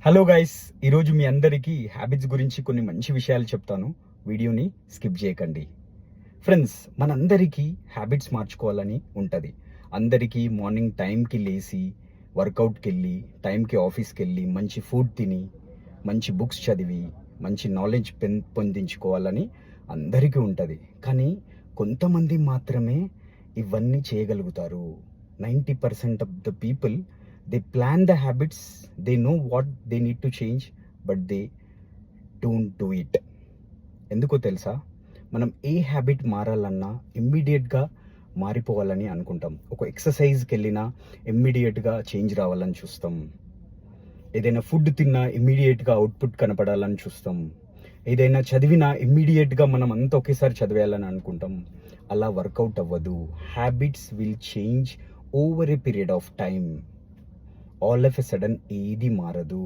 Hello guys, ఈరోజు మీ అందరికీ habits గురించి కొన్ని మంచి విషయాలు చెప్తాను. వీడియోని స్కిప్ చేయకండి. ఫ్రెండ్స్, మనందరికీ హ్యాబిట్స్ మార్చుకోవాలని ఉంటుంది. అందరికీ మార్నింగ్ టైంకి లేచి వర్కౌట్కి వెళ్ళి, టైంకి ఆఫీస్కి వెళ్ళి, మంచి ఫుడ్ తిని, మంచి బుక్స్ చదివి, మంచి నాలెడ్జ్ పొందించుకోవాలని అందరికీ ఉంటుంది. కానీ కొంతమంది మాత్రమే ఇవన్నీ చేయగలుగుతారు. 90% of the people, they plan the habits, they know what they need to change, but they don't do it. ఎందుకో తెలుసా? మనం ఏ హ్యాబిట్ మారాలన్నా ఇమ్మీడియట్గా మారిపోవాలని అనుకుంటాం. ఒక ఎక్సర్సైజ్కి వెళ్ళినా ఇమ్మీడియట్గా చేంజ్ రావాలని చూస్తాం. ఏదైనా ఫుడ్ తిన్నా ఇమ్మీడియట్గా అవుట్పుట్ కనపడాలని చూస్తాం. ఏదైనా చదివినా ఇమ్మీడియట్గా మనం అంతా ఒకేసారి చదివేయాలని అనుకుంటాం. అలా వర్కౌట్ అవ్వదు. Habits will change over a period of time. All of a sudden ఏది మారదు.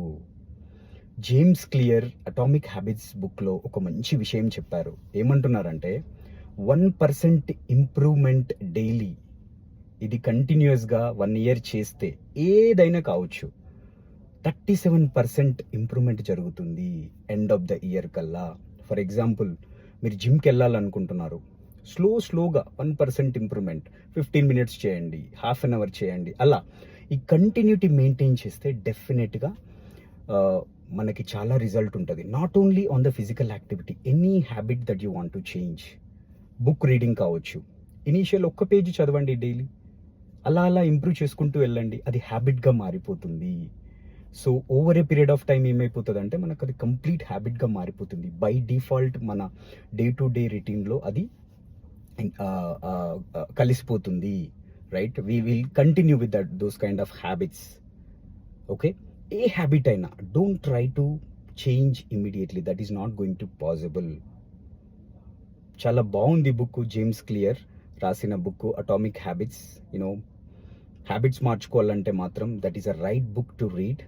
జేమ్స్ క్లియర్ అటామిక్ హ్యాబిట్స్ బుక్లో ఒక మంచి విషయం చెప్పారు. ఏమంటున్నారంటే 1% ఇంప్రూవ్మెంట్ డైలీ, ఇది కంటిన్యూస్గా 1 year చేస్తే ఏదైనా కావచ్చు, 37% ఇంప్రూవ్మెంట్ జరుగుతుంది ఎండ్ ఆఫ్ ద ఇయర్ కల్లా. ఫర్ ఎగ్జాంపుల్, మీరు జిమ్కి వెళ్ళాలనుకుంటున్నారు, స్లోగా 1% ఇంప్రూవ్మెంట్, 15 minutes చేయండి, హాఫ్ అన్ అవర్ చేయండి. అలా ఈ కంటిన్యూటీ మెయింటైన్ చేస్తే డెఫినెట్గా మనకి చాలా రిజల్ట్ ఉంటుంది. Not only on the physical activity, any habit that you want to change. Book reading కావచ్చు, ఇనీషియల్ 1 page చదవండి డైలీ, అలా ఇంప్రూవ్ చేసుకుంటూ వెళ్ళండి, అది హ్యాబిట్గా మారిపోతుంది. So over a period of time ఏమైపోతుంది అంటే మనకు అది కంప్లీట్ హ్యాబిట్గా మారిపోతుంది. బై డిఫాల్ట్ మన డే టు డే రొటీన్లో అది కలిసిపోతుంది. Right, we will continue with those kind of habits. Okay, a habit అయినా don't try to change immediately, that is not going to possible. చాలా బాగుంది బుక్, జేమ్స్ క్లియర్ రాసిన book Atomic Habits. You know, habits మార్చుకోవాలంటే మాత్రం that is a right book to read.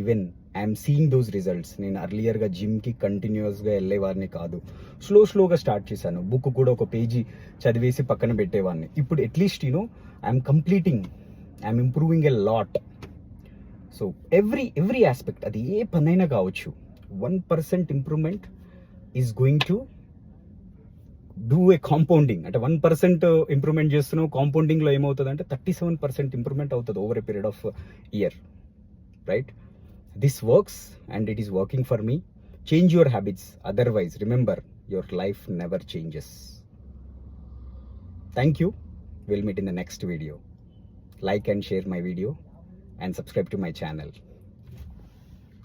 Even I'm seeing those results. నేను అర్లియర్గా జిమ్కి కంటిన్యూస్గా వెళ్ళేవాడిని కాదు, స్లోగా స్టార్ట్ చేశాను. బుక్ కూడా 1 page చదివేసి పక్కన పెట్టేవాడిని. ఇప్పుడు at least I'm improving a lot. So every aspect, అది ఏ పనైనా కావచ్చు, 1% improvement is going to do a compounding. అంటే 1% ఇంప్రూవ్మెంట్ చేస్తున్నావు, కాంపౌండింగ్లో ఏమవుతుంది అంటే 37% ఇంప్రూవ్మెంట్ అవుతుంది over a period of year. Right, this works and it is working for me. Change your habits, otherwise remember, your life never changes. Thank you. We'll meet in the next video. Like and share my video and subscribe to my channel.